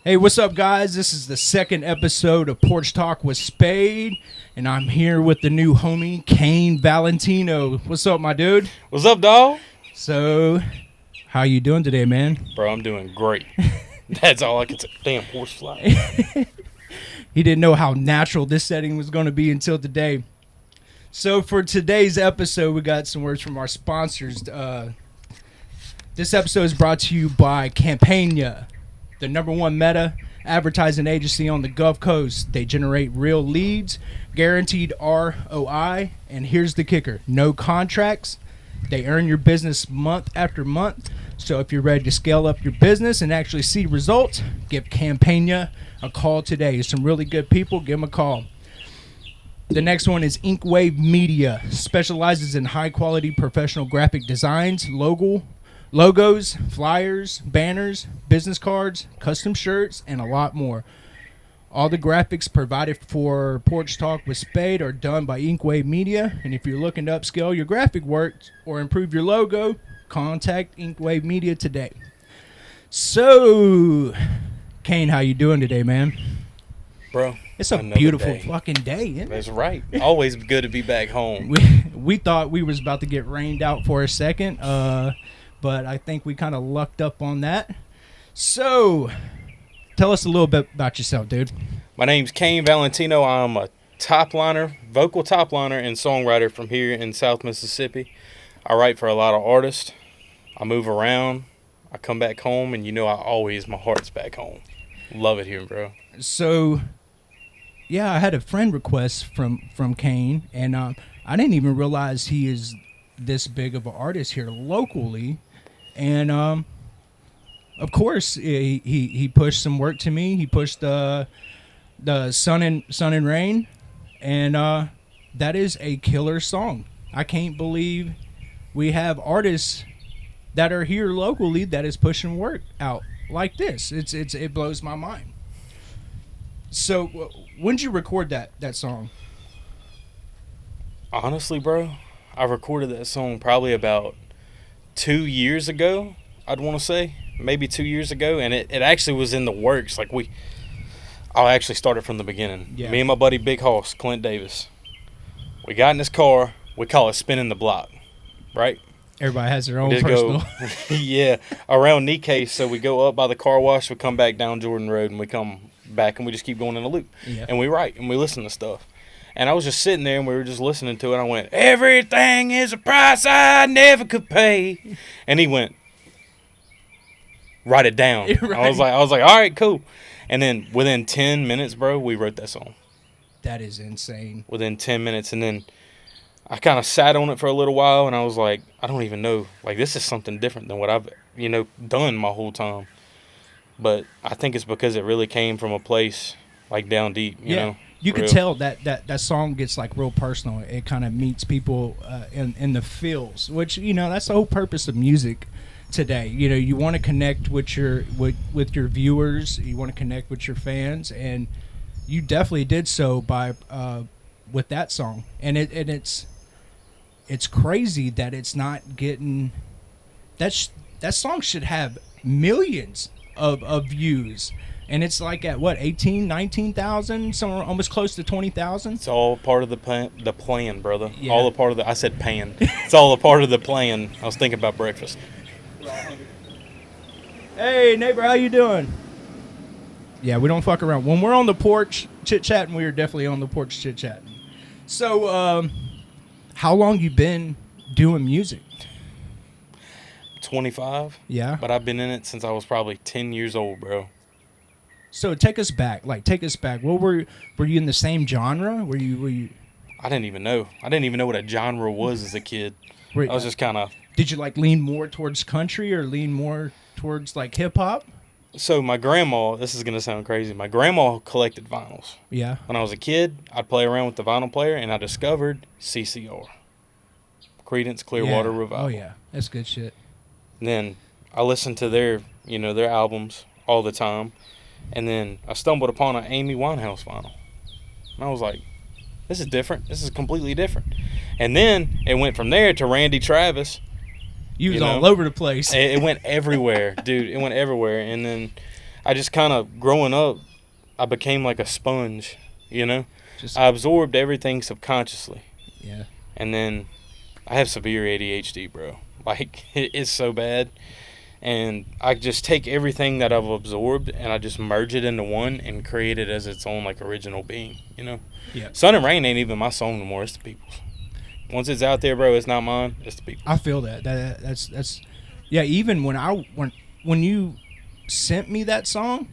Hey, what's up, guys? This is the second episode of Porch Talk with Spade, and I'm here with the new homie, Cain Valentino. What's up, my dude? What's up, dog? So, how you doing today, man? Bro, I'm doing great. That's all I can say. Damn, horse fly. He didn't know how natural this setting was going to be until today. So, for today's episode, we got some words from our sponsors. This episode is brought to you by Campania, the #1 meta advertising agency on the Gulf Coast. They generate real leads, guaranteed ROI, and here's the kicker: no contracts. They earn your business month after month. So if you're ready to scale up your business and actually see results, give Campania a call today. There's some really good people. Give them a call. The next one is Inkwave Media. Specializes in high-quality professional graphic designs, logos, flyers, banners, business cards, custom shirts, and a lot more. All the graphics provided for Porch Talk with Spade are done by Inkwave Media, and if you're looking to upscale your graphic work or improve your logo, contact Inkwave Media today. So, Cain, how you doing today, man? Bro, It's a another beautiful day. fucking day, isn't it? That's right. Always good to be back home. We thought we was about to get rained out for a second, but I think we kind of lucked up on that. So, tell us a little bit about yourself, dude. My name's Cain Valentino. I'm a vocal top liner and songwriter from here in South Mississippi. I write for a lot of artists. I move around. I come back home, and my heart's back home. Love it here, bro. So, yeah, I had a friend request from Cain, and I didn't even realize he is this big of an artist here locally. And of course, he pushed some work to me. He pushed the Sun and Rain, and that is a killer song. I can't believe we have artists that are here locally that is pushing work out like this. It blows my mind. So, when did you record that song? Honestly, bro, I recorded that song probably about 2 years ago, I'd want to say. Maybe 2 years ago, and it actually was in the works. I'll actually start it from the beginning. Yeah. Me and my buddy Big Hoss, Clint Davis, we got in this car. We call it spinning the block, right? Everybody has their own Just personal. yeah, around Nikkei. So we go up by the car wash, we come back down Jordan Road, and we come back, and we just keep going in a loop. Yeah. And we write, and we listen to stuff. And I was just sitting there, and we were just listening to it, and I went, everything is a price I never could pay. And he went, write it down. Right. I was like, all right, cool. And then within 10 minutes, bro, we wrote that song. That is insane. Within 10 minutes. And then I kind of sat on it for a little while, and I was like, I don't even know. Like, this is something different than what I've, done my whole time. But I think it's because it really came from a place, like, down deep, you know? You can real. tell that song gets, like, real personal. It kind of meets people in the feels, which, that's the whole purpose of music today. You want to connect with your viewers. You want to connect with your fans, and you definitely did so by with that song. And it's crazy that it's not getting that song should have millions of views, and it's like at what 19,000, somewhere almost close to 20,000. It's all part of the plan, brother. Yeah. All a part of I said pan. It's all a part of the plan. I was thinking about breakfast. Hey neighbor, how you doing? Yeah, we don't fuck around. When we're on the porch chit-chatting, we are definitely on the porch chit-chatting. So, how long you been doing music? 25. Yeah. But I've been in it since I was probably 10 years old, bro. So take us back. What were you in the same genre? Were you? I didn't even know. I didn't even know what a genre was as a kid. I was just kind of. Did you lean more towards country or lean more towards hip hop? So my grandma, this is gonna sound crazy. My grandma collected vinyls. Yeah. When I was a kid, I'd play around with the vinyl player, and I discovered CCR, Creedence Clearwater Revival. Oh yeah, that's good shit. And then I listened to their albums all the time, and then I stumbled upon an Amy Winehouse vinyl, and I was like, "This is different. This is completely different." And then it went from there to Randy Travis. You was all over the place. It went everywhere, dude. It went everywhere, and then I just kind of, growing up, I became like a sponge, you know? Just I absorbed everything subconsciously. yeah. And then I have severe ADHD, bro. Like, it's so bad. And I just take everything that I've absorbed and I just merge it into one and create it as its own, like, original being, you know? Yeah. Sun and Rain ain't even my song no more. It's the people's. Once it's out there, bro, it's not mine. It's the people's. I feel that. That's yeah. Even when you sent me that song,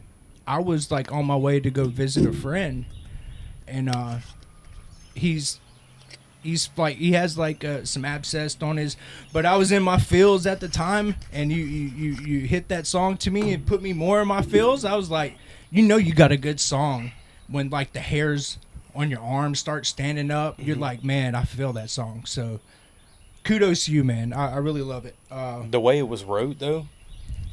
I was like on my way to go visit a friend, and he's like he has like some abscess on his. But I was in my feels at the time, and you hit that song to me and put me more in my feels. I was like, you got a good song when like the hairs on your arms start standing up. You're like, man, I feel that song. So kudos to you, man. I really love it. The way it was wrote, though,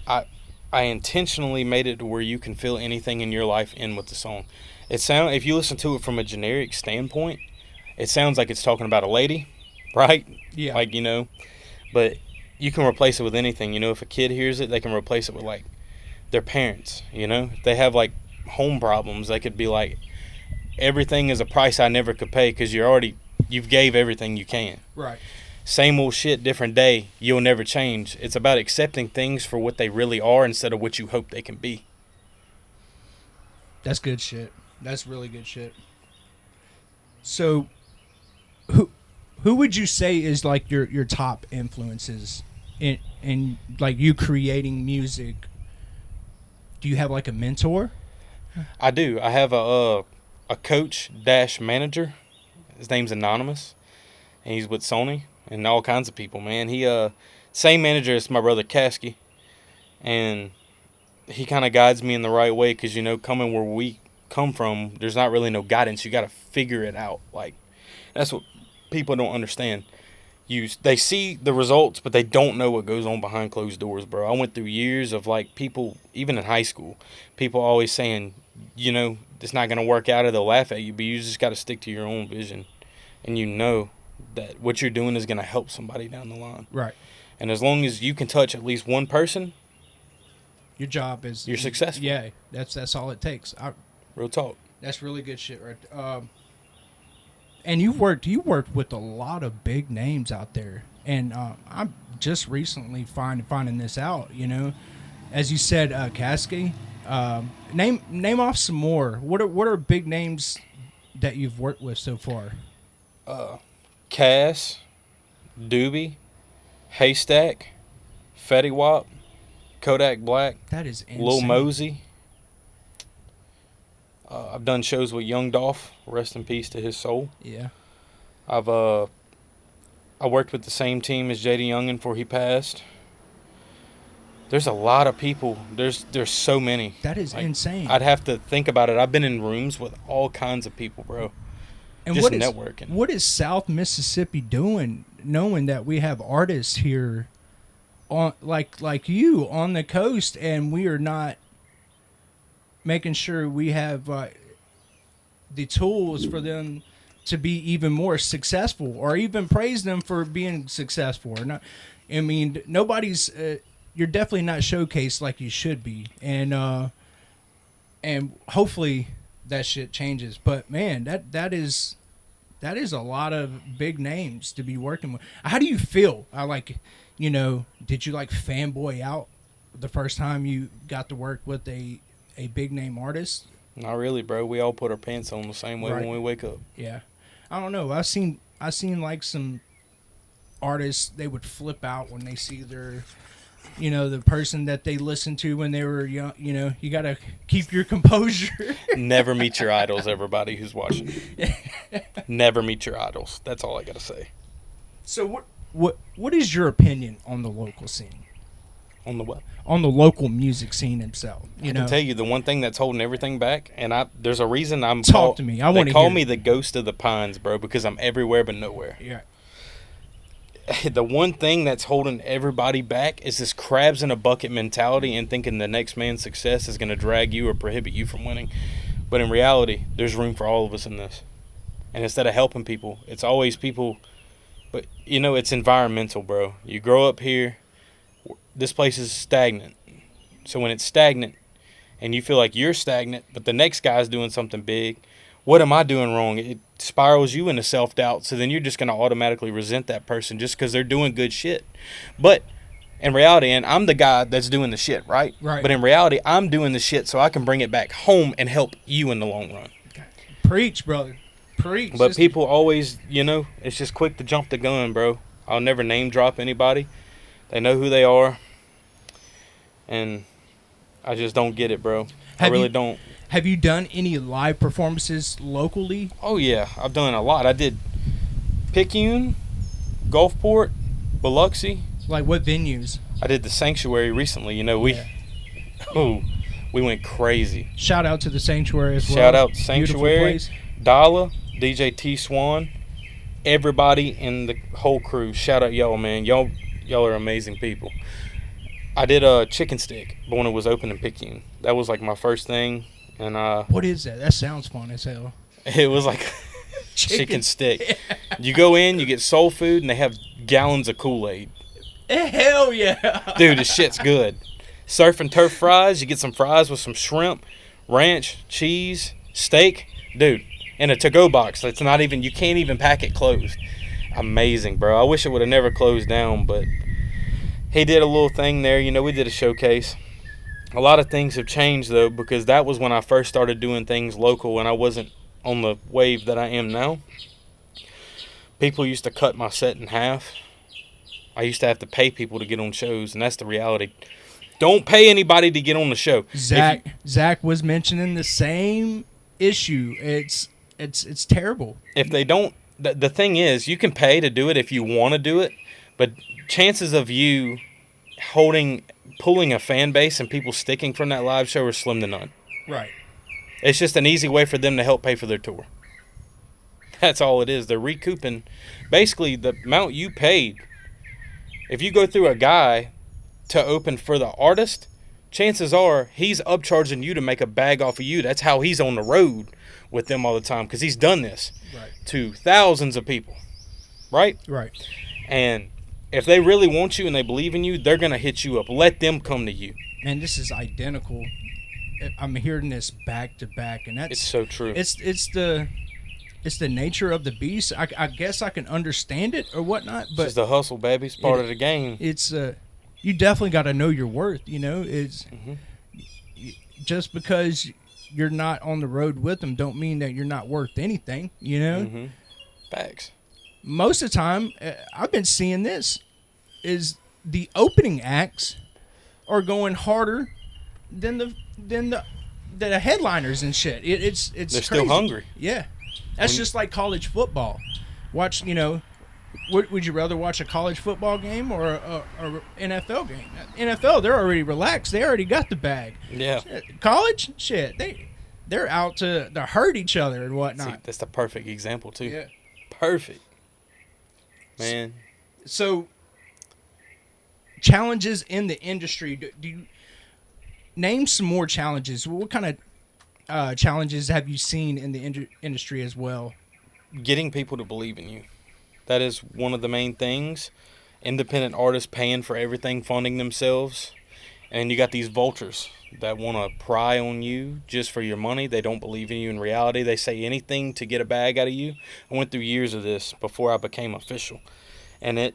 I intentionally made it to where you can feel anything in your life in with the song. If you listen to it from a generic standpoint, it sounds like it's talking about a lady, right? Yeah. Like, but you can replace it with anything. If a kid hears it, they can replace it with, like, their parents, If they have, like, home problems, they could be like, everything is a price I never could pay because you've gave everything you can. Right. Same old shit, different day. You'll never change. It's about accepting things for what they really are instead of what you hope they can be. That's good shit. That's really good shit. So, who would you say is like your top influences in like you creating music? Do you have like a mentor? I do. I have a coach dash manager. His name's Anonymous, and he's with Sony and all kinds of people. Man, he same manager as my brother Kasky, and he kind of guides me in the right way because coming where we come from, there's not really no guidance. You got to figure it out. Like, that's what people don't understand. They see the results, but they don't know what goes on behind closed doors, bro. I went through years of like people, even in high school, people always saying, it's not going to work out or they'll laugh at you, but you just got to stick to your own vision. And that what you're doing is going to help somebody down the line. Right. And as long as you can touch at least one person, your job is you're successful. Yeah, that's all it takes. Real talk. That's really good shit, right? And you worked with a lot of big names out there, and I'm just recently finding this out. As you said, Kasky. Name off some more. What are big names that you've worked with so far? Cass, Doobie, Haystack, Fetty Wap, Kodak Black. That is insane. Lil Mosey. I've done shows with Young Dolph. Rest in peace to his soul. Yeah. I worked with the same team as JD Youngin before he passed. There's a lot of people. There's so many. That is insane. I'd have to think about it. I've been in rooms with all kinds of people, bro. And just networking. What is South Mississippi doing, knowing that we have artists here, on like you on the coast, and we are not making sure we have the tools for them to be even more successful, or even praise them for being successful, or not? I mean, nobody's. You're definitely not showcased like you should be, and hopefully that shit changes. But man, that is a lot of big names to be working with. How do you feel? Did you like fanboy out the first time you got to work with a big name artist? Not really, bro. We all put our pants on the same way when we wake up. Yeah, I don't know. I seen like some artists, they would flip out when they see their, the person that they listened to when they were young. You gotta keep your composure. Never meet your idols, everybody who's watching. Never meet your idols. That's all I gotta say. So what is your opinion on the local scene? On the what? On the local music scene itself. I can tell you the one thing that's holding everything back, and there's a reason I'm Talk to me. I want to hear. They call me the ghost of the pines, bro, because I'm everywhere but nowhere. Yeah. The one thing that's holding everybody back is this crabs in a bucket mentality and thinking the next man's success is going to drag you or prohibit you from winning. But in reality, there's room for all of us in this. And instead of helping people, it's always people. But, it's environmental, bro. You grow up here. This place is stagnant. So when it's stagnant, and you feel like you're stagnant, but the next guy's doing something big. What am I doing wrong? It spirals you into self-doubt, so then you're just going to automatically resent that person just because they're doing good shit. But in reality, and I'm the guy that's doing the shit, right? Right. But in reality, I'm doing the shit so I can bring it back home and help you in the long run. Preach, brother. Preach. But people always, it's just quick to jump the gun, bro. I'll never name drop anybody. They know who they are. And I just don't get it, bro. I really don't. Have you done any live performances locally? Oh, yeah. I've done a lot. I did Picayune, Gulfport, Biloxi. Like what venues? I did the Sanctuary recently. We went crazy. Shout out to the Sanctuary as well. Shout out to Sanctuary, Dala, DJ T Swan, everybody in the whole crew. Shout out y'all, man. Y'all are amazing people. I did a chicken stick when it was open in Picayune. That was like my first thing. And what is that? That sounds fun as hell. It was like chicken stick. You go in, you get soul food, and they have gallons of Kool-Aid. Hell yeah. Dude, this shit's good. Surf and turf fries. You get some fries with some shrimp, ranch, cheese, steak. Dude, in a to-go box. That's not even, you can't even pack it closed. Amazing, bro. I wish it would have never closed down, but he did a little thing there. We did a showcase. A lot of things have changed, though, because that was when I first started doing things local and I wasn't on the wave that I am now. People used to cut my set in half. I used to have to pay people to get on shows, and that's the reality. Don't pay anybody to get on the show. Zach was mentioning the same issue. It's terrible. If they don't, the thing is, you can pay to do it if you want to do it, but chances of you pulling a fan base and people sticking from that live show are slim to none. Right. It's just an easy way for them to help pay for their tour. That's all it is. They're recouping basically the amount you paid. If you go through a guy to open for the artist, chances are he's upcharging you to make a bag off of you. That's how he's on the road with them all the time, because he's done this to thousands of people. Right? Right. And if they really want you and they believe in you, they're going to hit you up. Let them come to you. Man, this is identical. I'm hearing this back to back, and it's so true. It's the nature of the beast. I guess I can understand it or whatnot, but it's the hustle, baby. It's part of the game. It's you definitely got to know your worth. It's just because you're not on the road with them don't mean that you're not worth anything. Facts. Most of the time, I've been seeing this is the opening acts are going harder than the headliners and shit. It's they're crazy. Still hungry. Yeah, that's just like college football. Would you rather watch a college football game or a NFL game? NFL, they're already relaxed. They already got the bag. Yeah. College, shit, they're out to hurt each other and whatnot. See, that's the perfect example too. Yeah. Perfect. Man. So, challenges in the industry. Do you name some more challenges? What kind of challenges have you seen in the industry as well? Getting people to believe in you. That is one of the main things. Independent artists paying for everything, funding themselves. And you got these vultures that want to pry on you just for your money. They don't believe in you in reality. They say anything to get a bag out of you. I went through years of this before I became official. And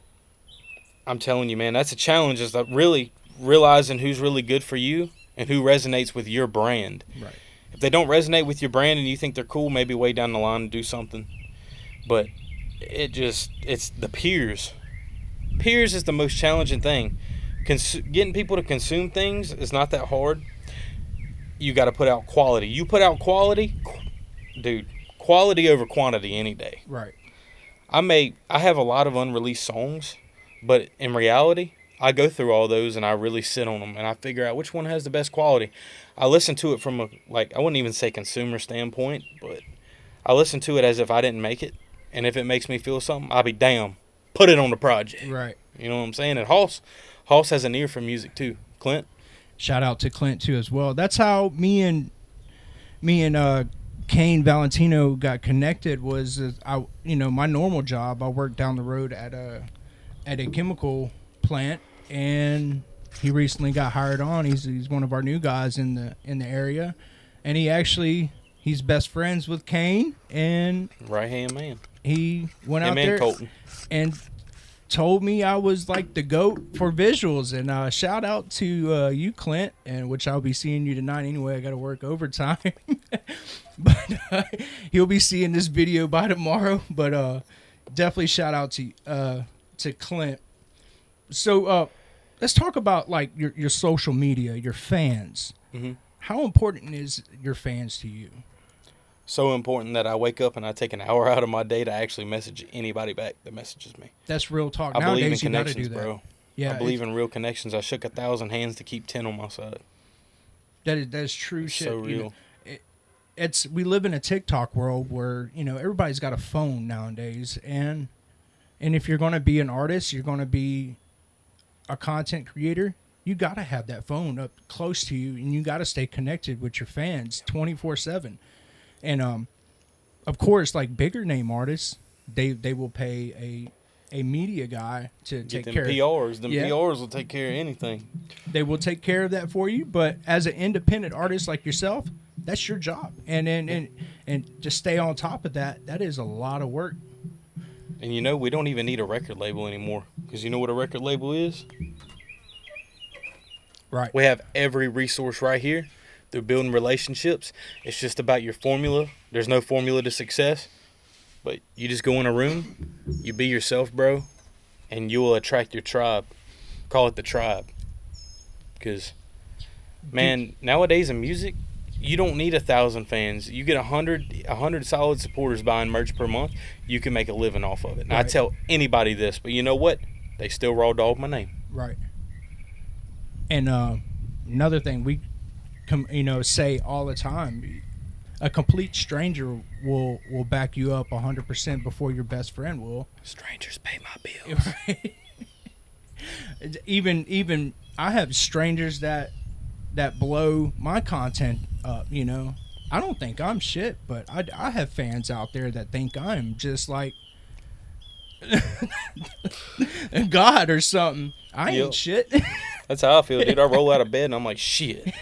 I'm telling you, man, that's a challenge, is that really realizing who's really good for you and who resonates with your brand. Right. If they don't resonate with your brand and you think they're cool, maybe way down the line and do something. But it's the peers. Peers is the most challenging thing. Getting people to consume things is not that hard. You got to put out quality. You put out quality, dude, quality over quantity any day. Right. I have a lot of unreleased songs, but in reality, I go through all those and I really sit on them and I figure out which one has the best quality. I listen to it from I wouldn't even say consumer standpoint, but I listen to it as if I didn't make it. And if it makes me feel something, I'll be damn, put it on the project. Right. You know what I'm saying? And Hoss has an ear for music too. Clint. Shout out to Clint too as well. That's how me and Cain Valentino got connected. Was my normal job. I worked down the road at a chemical plant, and he recently got hired on. He's one of our new guys in the area, and he's best friends with Cain, and Right hand man. he went out Him and there Colton. and told me I was like the GOAT for visuals. And shout out to you, Clint, and which I'll be seeing you tonight anyway. I got to work overtime, but he'll be seeing this video by tomorrow. But definitely shout out to Clint. So let's talk about like your social media, your fans. Mm-hmm. How important is your fans to you? So important that I wake up and I take an hour out of my day to actually message anybody back that messages me. That's real talk. I believe in Nowadays, you got to connections, do that. bro. Yeah, I believe in real connections. I shook 1,000 hands to keep 10 on my side. that is true It's shit. so real. We live in a TikTok world where everybody's got a phone nowadays, and if you're going to be an artist, you're going to be a content creator, you got to have that phone up close to you, and you got to stay connected with your fans 24/7. And of course, like bigger name artists, they will pay a media guy to Get take them care PRs. of. Them Yeah. PRs will take care of anything. They will take care of that for you, but as an independent artist like yourself, that's your job. And to stay on top of that is a lot of work. And we don't even need a record label anymore. Because you know what a record label is? Right. We have every resource right here. Through building relationships. It's just about your formula. There's no formula to success. But you just go in a room, you be yourself, bro, and you will attract your tribe. Call it the tribe. Because, man, nowadays in music, you don't need 1,000 fans. You get 100 solid supporters buying merch per month, you can make a living off of it. And I Right. tell anybody this, but you know what? They still raw dog my name. Right. And another thing we say all the time, a complete stranger will back you up 100% before your best friend will. Strangers pay my bills. Right. Even I have strangers that blow my content up. I don't think I'm shit, but I have fans out there that think I'm just like God or something. I ain't Yep. shit. That's how I feel, dude. I roll out of bed and I'm like, shit.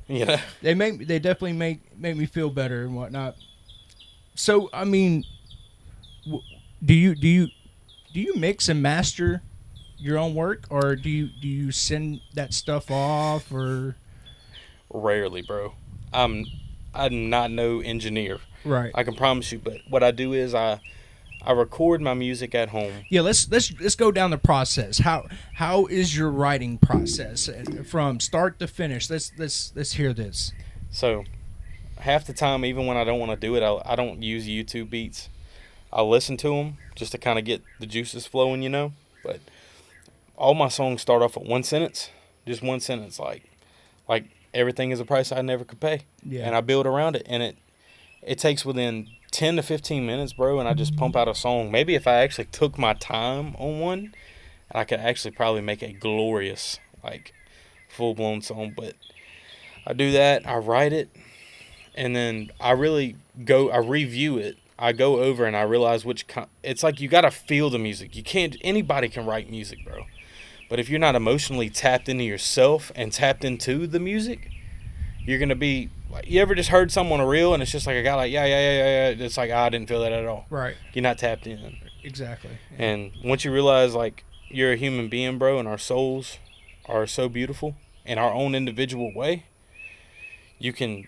They definitely make me feel better and whatnot. So I mean, do you mix and master your own work, or do you send that stuff off, or? Rarely, bro. I'm not no engineer. Right. I can promise you, but what I do is I record my music at home. Yeah, let's go down the process. How is your writing process from start to finish? Let's hear this. So, half the time, even when I don't want to do it, I don't use YouTube beats. I'll listen to them just to kind of get the juices flowing, But all my songs start off with one sentence, just one sentence, like everything is a price I never could pay. Yeah. And I build around it, and it takes within 10 to 15 minutes, bro, and I just pump out a song. Maybe if I actually took my time on one, I could actually probably make a glorious, full-blown song. But I do that, I write it, and then I review it. I go over and I realize it's like you got to feel the music. Anybody can write music, bro. But if you're not emotionally tapped into yourself and tapped into the music, you're going to be... You ever just heard someone a reel and it's just like a guy like, yeah. It's like, I didn't feel that at all. Right. You're not tapped in. Exactly. Yeah. And once you realize, you're a human being, bro, and our souls are so beautiful in our own individual way, you can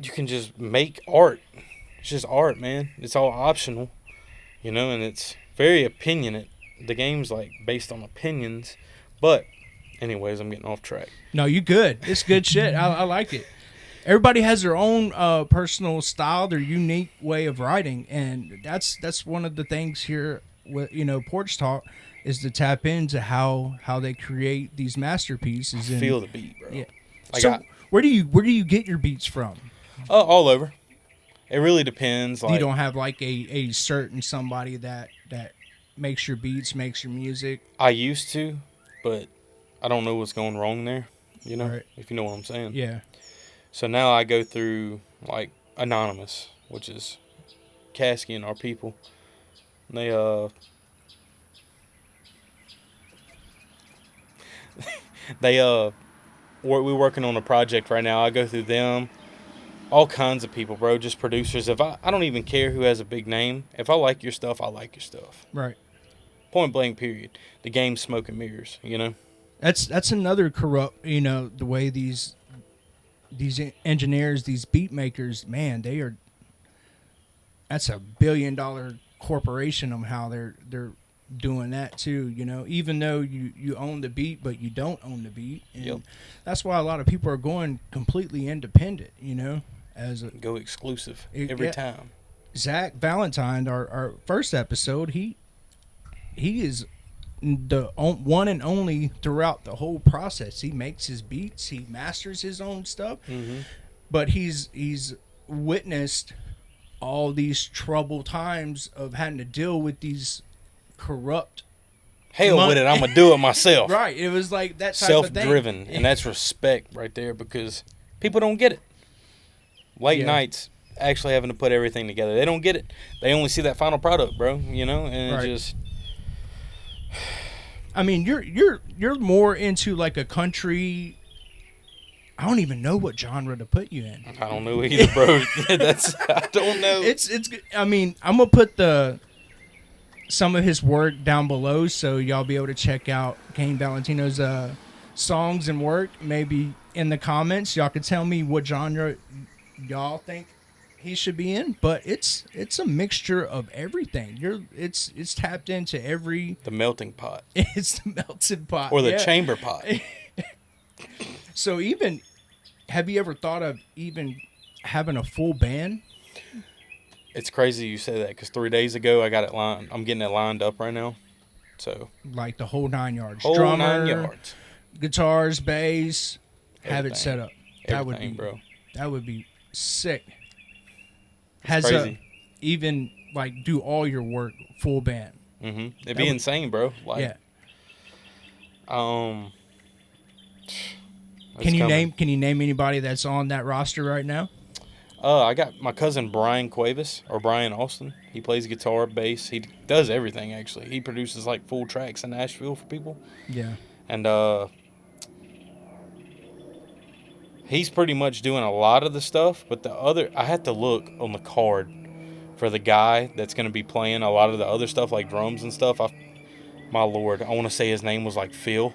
just make art. It's just art, man. It's all optional, and it's very opinionate. The game's, based on opinions. But, anyways, I'm getting off track. No, you good. It's good shit. I like it. Everybody has their own personal style, their unique way of writing, and that's one of the things here with Porch Talk is to tap into how they create these masterpieces. And feel the beat, bro. Yeah. Where do you get your beats from? All over. It really depends. You don't have a certain somebody that makes your beats, makes your music. I used to, but I don't know what's going wrong there. Right. If you know what I'm saying. Yeah. So now I go through Anonymous, which is Kasky and our people. And they They we're working on a project right now. I go through them, all kinds of people, bro, just producers. If I don't even care who has a big name. If I like your stuff, I like your stuff. Right. Point blank, period. The game's smoke and mirrors, you know? That's another corrupt, the way these engineers, these beat makers, man, that's a $1 billion corporation on how they're doing that too, even though you own the beat, but you don't own the beat. And Yep. that's why a lot of people are going completely independent, as a Go exclusive every time. Zach Valentine, our first episode, he is the one and only throughout the whole process. He makes his beats, he masters his own stuff, but he's witnessed all these troubled times of having to deal with these corrupt. Hell with it, I'm gonna do it myself. Right, it was like that type self-driven, of thing. and that's respect right there, because people don't get it. Late nights, actually having to put everything together, they don't get it. They only see that final product, bro. And Right. it just. I mean, you're more into like a country. I don't even know what genre to put you in. I don't know either, bro. I don't know. It's. I mean, I'm gonna put some of his work down below, so y'all be able to check out Cain Valentino's songs and work. Maybe in the comments, y'all can tell me what genre y'all think he should be in. But it's a mixture of everything. It's tapped into the melting pot. It's the melted pot Or the chamber pot. So have you ever thought of even having a full band? It's crazy you say that, because 3 days ago I'm getting it lined up right now. So Like the whole 9 yards. whole Drummer, 9 yards. guitars, bass, have it Everything. set up. Everything, bro. That would be sick. It's crazy. Even like do all your work full band. It'd be insane, bro. Like, Yeah. it's Can you coming. name anybody that's on that roster right now? I got my cousin Brian Cuevas, or Brian Austin. He plays guitar, bass. He does everything, actually. He produces like full tracks in Nashville for people. Yeah. And he's pretty much doing a lot of the stuff, but I had to look on the card for the guy that's going to be playing a lot of the other stuff, like drums and stuff. My lord, I want to say his name was like Phil,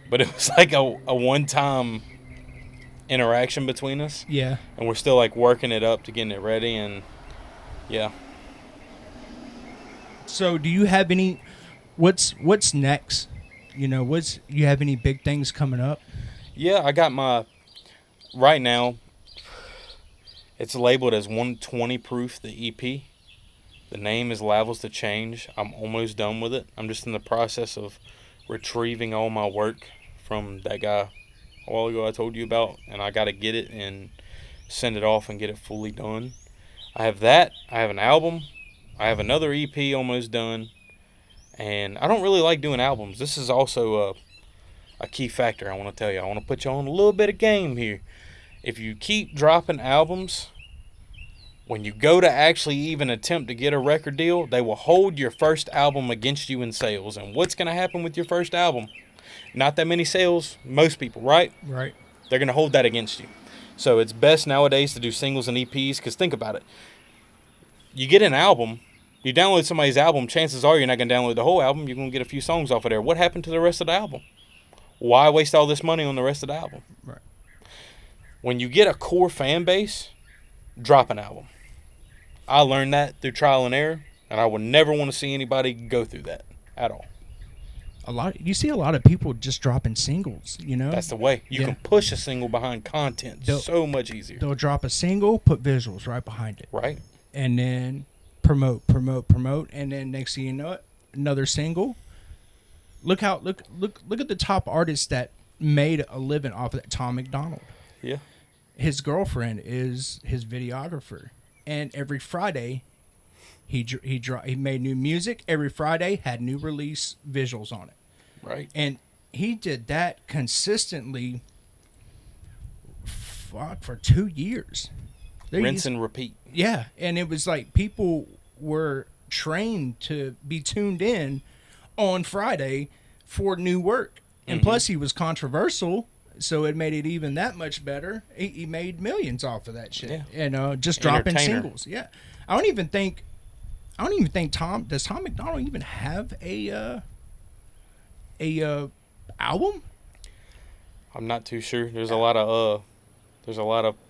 but it was like a one-time interaction between us. Yeah. And we're still like working it up to getting it ready, and yeah. So do you have any what's next? You have any big things coming up? Yeah, I got right now, it's labeled as 120 proof, the EP. The name is Levels to Change. I'm almost done with it. I'm just in the process of retrieving all my work from that guy a while ago I told you about, and I got to get it and send it off and get it fully done. I have that. I have an album. I have another EP almost done, and I don't really like doing albums. This is also a key factor I want to tell you. I want to put you on a little bit of game here. If you keep dropping albums, when you go to actually even attempt to get a record deal, they will hold your first album against you in sales. And what's going to happen with your first album? Not that many sales, most people, right? Right. They're going to hold that against you. So it's best nowadays to do singles and EPs, because think about it. You get an album, you download somebody's album, chances are you're not going to download the whole album. You're going to get a few songs off of there. What happened to the rest of the album? Why waste all this money on the rest of the album? Right. When you get a core fan base, drop an album. I learned that through trial and error, and I would never want to see anybody go through that at all. You see a lot of people just dropping singles, That's the way. You Yeah. can push a single behind content so much easier. They'll drop a single, put visuals right behind it. Right? And then promote, and then next thing you know it, another single. Look at the top artists that made a living off of that. Tom McDonald. Yeah. His girlfriend is his videographer, and every Friday he made new music. Every Friday had new release visuals on it. Right. And he did that consistently for 2 years. Rinse and repeat. Yeah, and it was like people were trained to be tuned in on Friday for new work. And plus, he was controversial, so it made it even that much better. He made millions off of that shit. Yeah. Just dropping Entertainer. singles. Yeah, I don't even think Tom McDonald even have a album. I'm not too sure. There's a lot of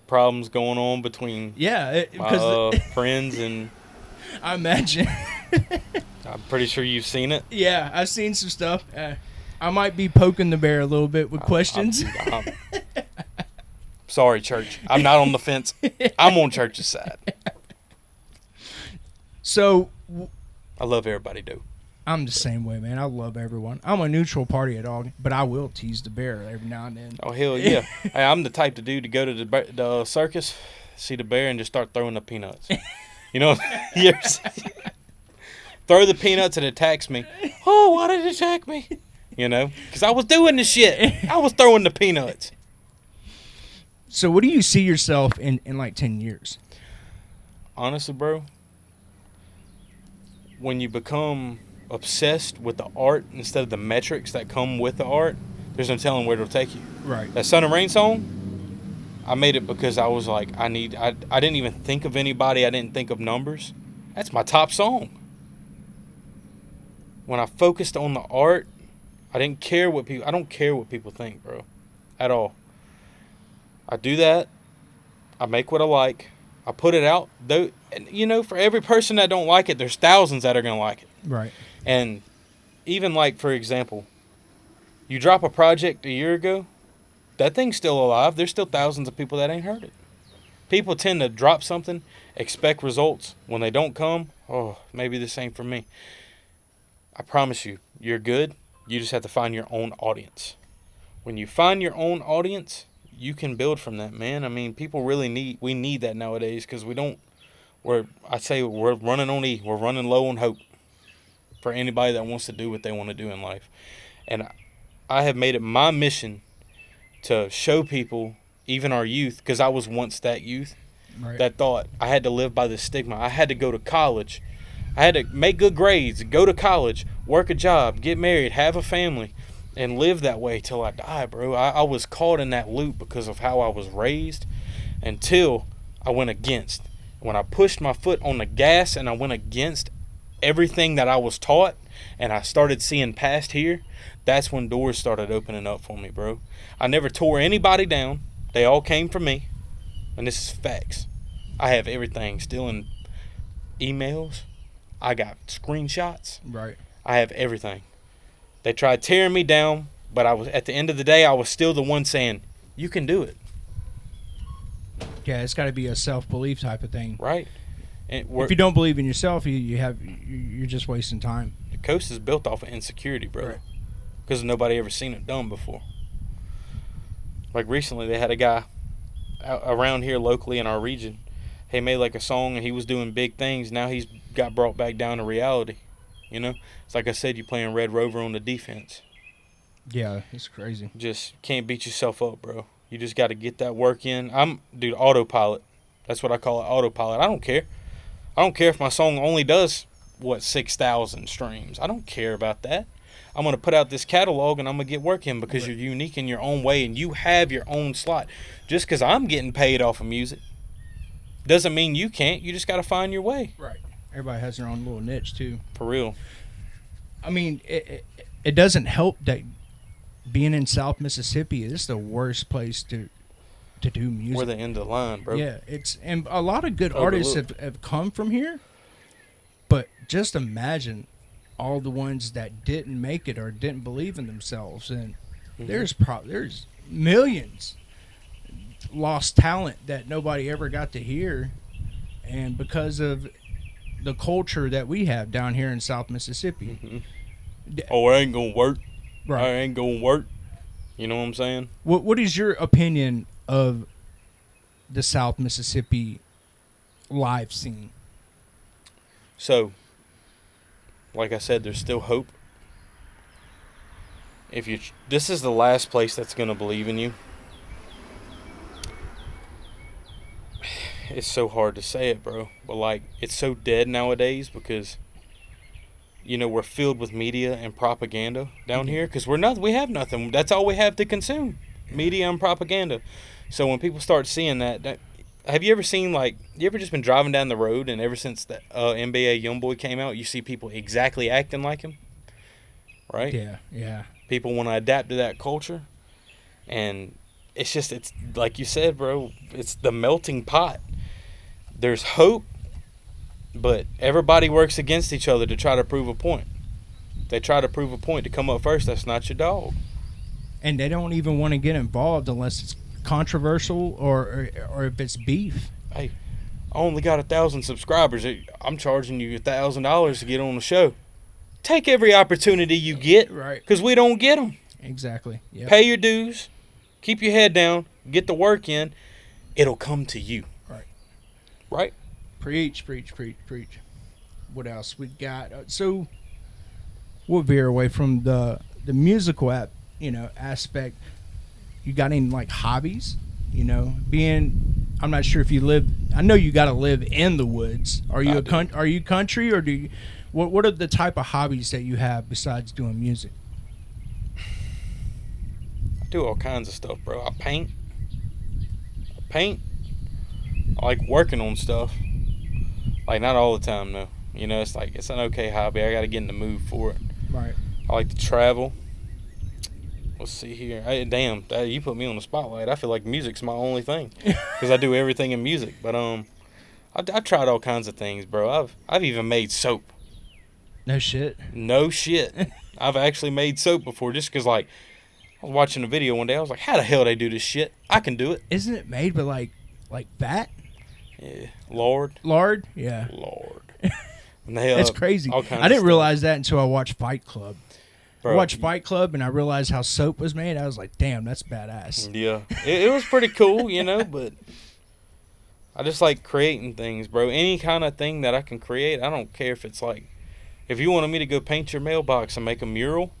problems going on between my friends, and I imagine. I'm pretty sure you've seen it. Yeah, I've seen some stuff. I might be poking the bear a little bit with questions. I'm sorry, church. I'm not on the fence. I'm on church's side. So, I love everybody, dude. I'm the same way, man. I love everyone. I'm a neutral party at all, but I will tease the bear every now and then. Oh, hell yeah. Hey, I'm the type of dude to go to the circus, see the bear, and just start throwing the peanuts. You know, throw the peanuts, and it attacks me. Oh, why did it attack me? You know, because I was doing the shit. I was throwing the peanuts. So what do you see yourself in like 10 years? Honestly, bro, when you become obsessed with the art instead of the metrics that come with the art, there's no telling where it'll take you. Right. That Sun and Rain song, I made it because I was like, I didn't even think of anybody. I didn't think of numbers. That's my top song. When I focused on the art, I don't care what people think, bro, at all. I do that. I make what I like. I put it out. Though, you know, for every person that don't like it, there's thousands that are going to like it. Right. And even like, for example, you drop a project a year ago, that thing's still alive. There's still thousands of people that ain't heard it. People tend to drop something, expect results. When they don't come, oh, maybe this ain't for me. I promise you, you're good. You just have to find your own audience. When you find your own audience, you can build from that, man. I mean, people really need that nowadays, because we're running on E. We're running low on hope for anybody that wants to do what they want to do in life. And I have made it my mission to show people, even our youth, because I was once that youth, that thought I had to live by this stigma. I had to go to college. I had to make good grades, go to college, work a job, get married, have a family, and live that way till I die, bro. I was caught in that loop because of how I was raised, until I went against. When I pushed my foot on the gas and I went against everything that I was taught, and I started seeing past here, that's when doors started opening up for me, bro. I never tore anybody down. They all came from me. And this is facts. I have everything still in emails. I got screenshots. Right. I have everything. They tried tearing me down, but I was, at the end of the day, I was still the one saying, you can do it. Yeah, it's got to be a self-belief type of thing. Right. And if you don't believe in yourself, you're just wasting time. The coast is built off of insecurity, bro. Right. Because nobody ever seen it done before. Like recently, they had a guy around here locally in our region. He made like a song and he was doing big things. Now he's got brought back down to reality. You know? It's like I said, you're playing Red Rover on the defense. Yeah, it's crazy. Just can't beat yourself up, bro. You just got to get that work in. Dude, autopilot. That's what I call it, autopilot. I don't care. I don't care if my song only does, 6,000 streams. I don't care about that. I'm going to put out this catalog and I'm going to get work in, because you're unique in your own way and you have your own slot. Just because I'm getting paid off of music doesn't mean you can't. You just got to find your way. Right. Everybody has their own little niche, too. For real. I mean, it doesn't help that being in South Mississippi is the worst place to do music. We're the end of the line, bro. Yeah, and a lot of good artists have come from here, but just imagine all the ones that didn't make it or didn't believe in themselves, and there's millions lost talent that nobody ever got to hear, and because of the culture that we have down here in South Mississippi. Oh, it ain't gonna work. Right. I ain't gonna work. You know what I'm saying? What is your opinion of the South Mississippi live scene? So, like I said, there's still hope. This is the last place that's gonna believe in you. It's so hard to say it, bro. But like, it's so dead nowadays because we're filled with media and propaganda down here because we have nothing. That's all we have to consume, media and propaganda. So when people start seeing that, have you ever seen, you ever just been driving down the road and ever since that NBA Youngboy came out, you see people exactly acting like him, right? Yeah. People want to adapt to that culture, and it's like you said, bro, it's the melting pot. There's hope, but everybody works against each other to try to prove a point. They try to prove a point to come up first. That's not your dog. And they don't even want to get involved unless it's controversial or if it's beef. Hey, I only got 1,000 subscribers. I'm charging you $1,000 to get on the show. Take every opportunity you get, right? Because we don't get them. Exactly. Yep. Pay your dues. Keep your head down. Get the work in. It'll come to you. Right? Preach. What else we got? So we'll veer away from the musical aspect. You got any hobbies? I'm not sure if you live. I know you got to live in the woods. Are you are you country or do you? What are the type of hobbies that you have besides doing music? I do all kinds of stuff, bro. I paint. I like working on stuff. Not all the time, though. It's an okay hobby. I got to get in the mood for it. Right. I like to travel. Let's see here. Damn, you put me on the spotlight. I feel like music's my only thing because I do everything in music. But I've tried all kinds of things, bro. I've even made soap. No shit. I've actually made soap before just because, I was watching a video one day. I was like, how the hell they do this shit? I can do it. Isn't it made with, like fat? Yeah. Lard? Yeah. Lord. That's crazy. I didn't realize that until I watched Fight Club. Bro, I watched Fight Club and I realized how soap was made. I was like, damn, that's badass. Yeah. It was pretty cool, but I just like creating things, bro. Any kind of thing that I can create, I don't care if it's if you wanted me to go paint your mailbox and make a mural,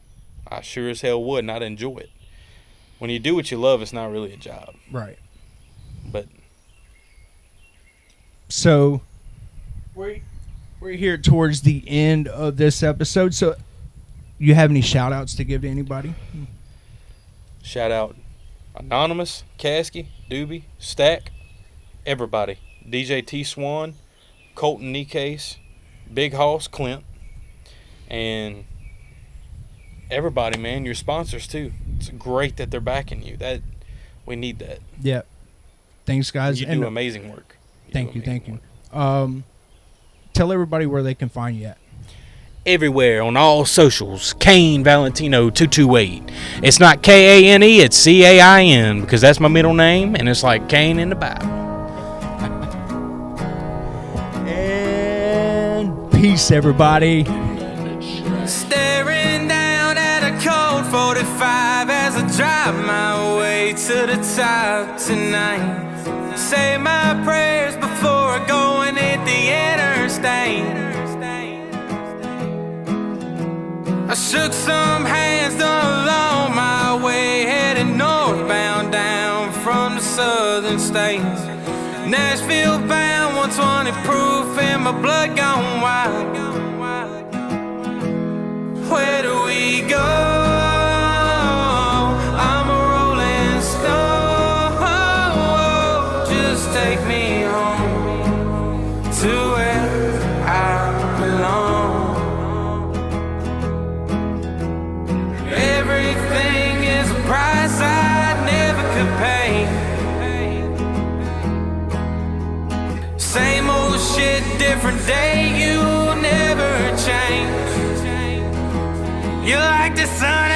I sure as hell would, and I'd enjoy it. When you do what you love, it's not really a job. Right. But. So, we're here towards the end of this episode. So, you have any shout-outs to give to anybody? Shout out Anonymous, Kasky, Doobie, Stack, everybody. DJ T Swan, Colton Nicase, Big Hoss, Clint, and everybody, man. Your sponsors, too. It's great that they're backing you. We need that. Yeah. Thanks, guys. You do amazing work. Thank you. Tell everybody where they can find you at. Everywhere on all socials, Cain Valentino 228. It's not Kane, it's Cain because that's my middle name and it's like Cain in the Bible. And peace, everybody. Staring down at a cold 45 as I drive my way to the top tonight. Say my prayers before I go and hit the interstate. I shook some hands down along my way, heading northbound down from the southern states. Nashville bound, 120 proof, and my blood gone wild. Where do we go? I'm a rolling stone. Just take me home to where I belong. Everything is a price I never could pay. Same old shit, different day, you never change. You're like the sun